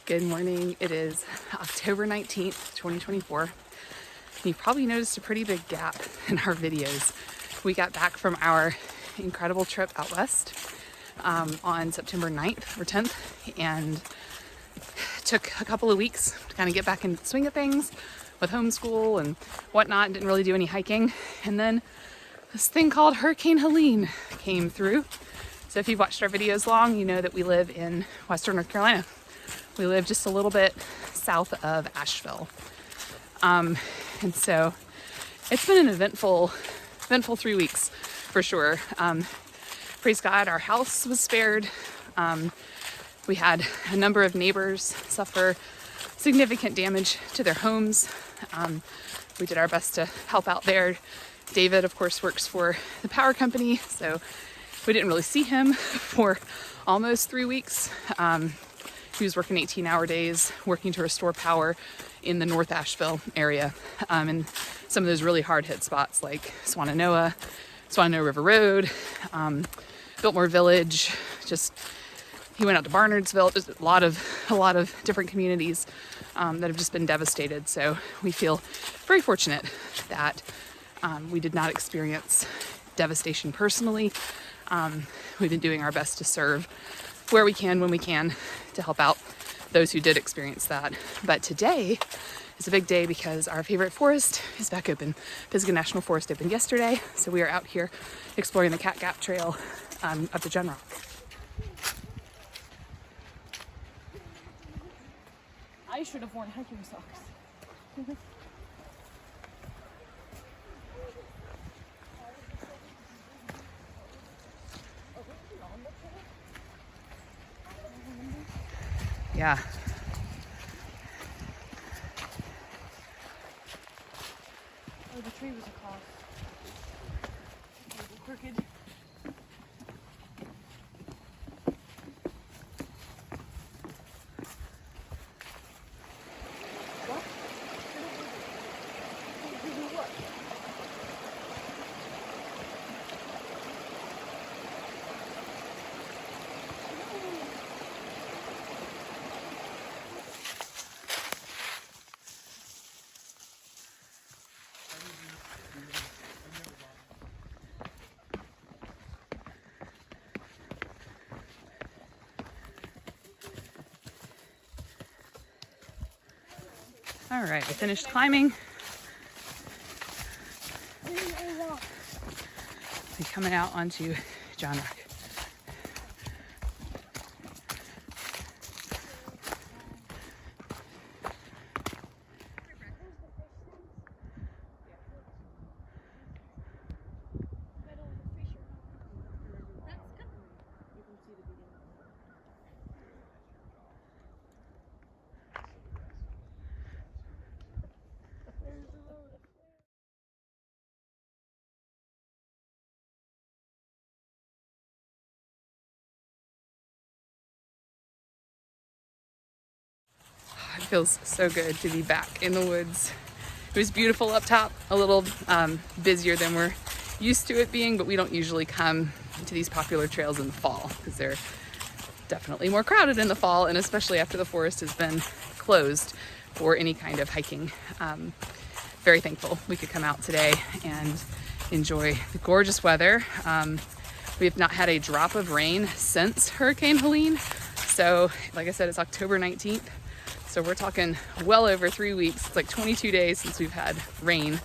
Good morning. It is October 19th, 2024. You probably noticed a pretty big gap in our videos. We got back from our incredible trip out west on September 9th or 10th and took a couple of weeks to kind of get back into the swing of things with homeschool and whatnot. Didn't really do any hiking. And then this thing called Hurricane Helene came through. So if you've watched our videos long, you know that we live in Western North Carolina. We live just a little bit south of Asheville. And so it's been an eventful 3 weeks for sure. Praise God, our house was spared. We had a number of neighbors suffer significant damage to their homes. We did our best to help out there. David, of course, works for the power company, so we didn't really see him for almost 3 weeks. He was working 18-hour days, working to restore power in the North Asheville area, and some of those really hard-hit spots like Swannanoa River Road, Biltmore Village. He went out to Barnardsville. Just a lot of different communities that have just been devastated. So we feel very fortunate that we did not experience devastation personally. We've been doing our best to serve where we can, when we can, to help out those who did experience that. But today is a big day because our favorite forest is back open. Pisgah National Forest opened yesterday, so we are out here exploring the Cat Gap Trail up to Gen Rock. I should have worn hiking socks. Yeah. Oh, the tree was across. A little crooked. What? What? All right, we finished climbing. We're coming out onto John Rock. It feels so good to be back in the woods. It was beautiful up top, a little busier than we're used to it being, but we don't usually come to these popular trails in the fall because they're definitely more crowded in the fall, and especially after the forest has been closed for any kind of hiking. Very thankful we could come out today and enjoy the gorgeous weather. We have not had a drop of rain since Hurricane Helene. So like I said, it's October 19th. So we're talking well over 3 weeks. It's like 22 days since we've had rain.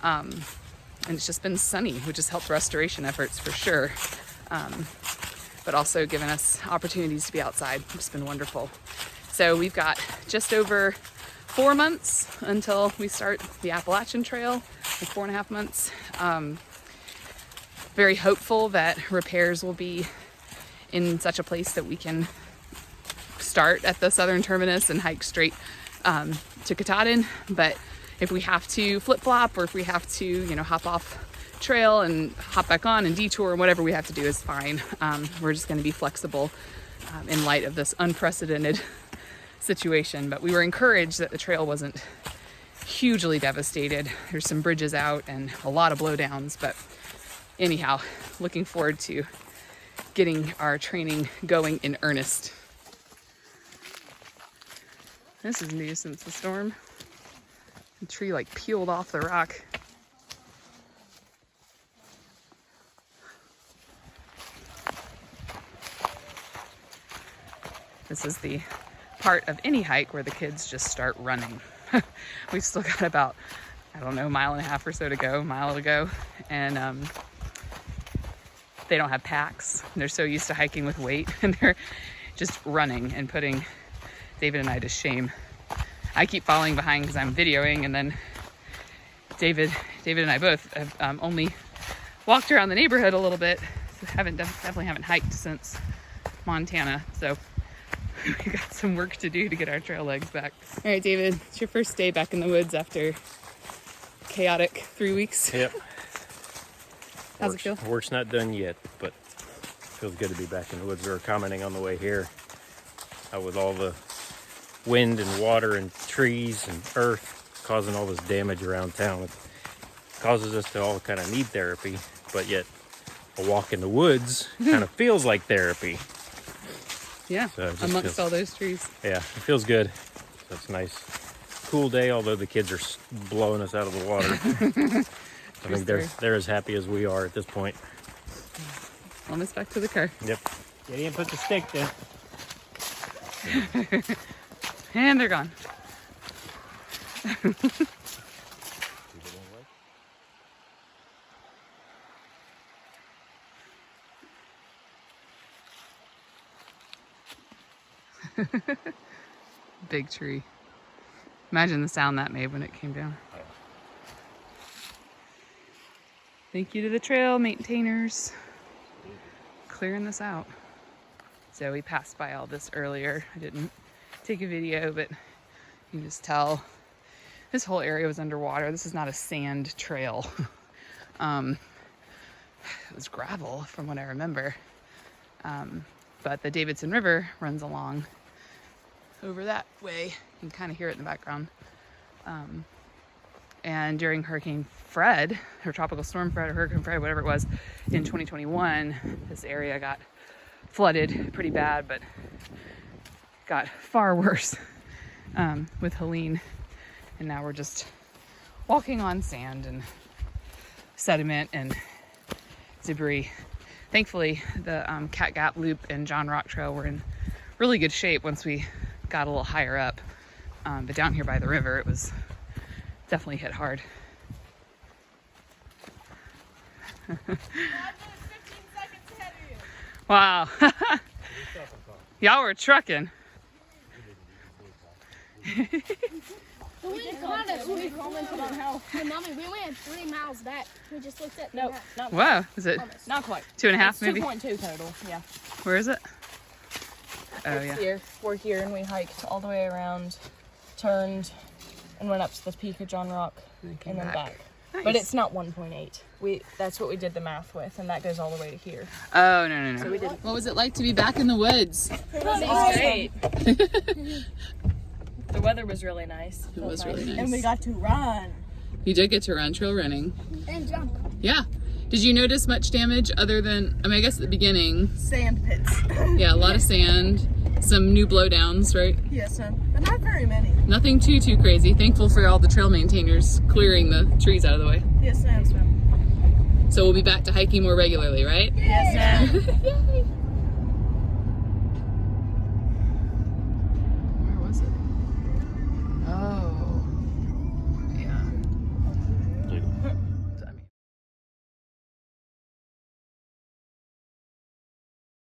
And it's just been sunny, which has helped restoration efforts for sure. But also given us opportunities to be outside, which has been wonderful. So we've got just over 4 months until we start the Appalachian Trail, like 4.5 months. Very hopeful that repairs will be in such a place that we can start at the southern terminus and hike straight to Katahdin. But if we have to flip-flop, or if we have to, hop off trail and hop back on and detour, and whatever we have to do is fine. We're just going to be flexible in light of this unprecedented situation. But we were encouraged that the trail wasn't hugely devastated. There's some bridges out and a lot of blowdowns, but anyhow, looking forward to getting our training going in earnest. This is new since the storm. The tree like peeled off the rock. This is the part of any hike where the kids just start running. We've still got about, I don't know, 1.5 miles or so to go, mile to go. And they don't have packs. They're so used to hiking with weight, and they're just running and putting David and I to shame. I keep following behind because I'm videoing, and then David and I both have only walked around the neighborhood a little bit. So definitely haven't hiked since Montana. So we got some work to do to get our trail legs back. All right, David, it's your first day back in the woods after chaotic 3 weeks. Yep. How's it feel? Work's not done yet, but it feels good to be back in the woods. We were commenting on the way here with all the wind and water and trees and earth causing all this damage around town. It causes us to all kind of need therapy, but yet a walk in the woods kind of feels like therapy. Yeah, So amongst all those trees. Yeah, it feels good. So it's a nice, cool day, although the kids are blowing us out of the water. I think they're as happy as we are at this point. Almost back to the car. Yep. They didn't put the stick there. And they're gone. Big tree. Imagine the sound that made when it came down. Thank you to the trail maintainers clearing this out. So we passed by all this earlier. I didn't take a video, but you can just tell this whole area was underwater. This is not a sand trail. It was gravel from what I remember. But the Davidson River runs along over that way. You can kind of hear it in the background. And during Hurricane Fred, or Tropical Storm Fred, or Hurricane Fred, whatever it was, in 2021, this area got flooded pretty bad, but got far worse with Helene. And now we're just walking on sand and sediment and debris. Thankfully, the Cat Gap Loop and John Rock Trail were in really good shape once we got a little higher up. But down here by the river, it was definitely hit hard. Wow. Y'all were trucking. But we commented on how, Mommy, we went 3 miles back. We just looked at No, not quite. Wow, is it Not quite. 2.5 It's maybe? 2.2 total, yeah. Where is it? Oh It's yeah. here. We're here and we hiked all the way around, turned, and went up to the peak of John Rock And came and then back. Nice. But it's not 1.8. That's what we did the math with, and that goes all the way to here. Oh no. So we did. What was it like to be back in the woods? It was great. The weather was really nice. It was really nice. And we got to run. You did get to run trail running. and jump. Yeah. Did you notice much damage other than, I mean, I guess at the beginning, Sand pits. yeah, a lot of sand, some new blowdowns, right? Yes, but not very many. Nothing too crazy. Thankful for all the trail maintainers clearing the trees out of the way. Yes, ma'am. So we'll be back to hiking more regularly, right? Yes, ma'am. Yay.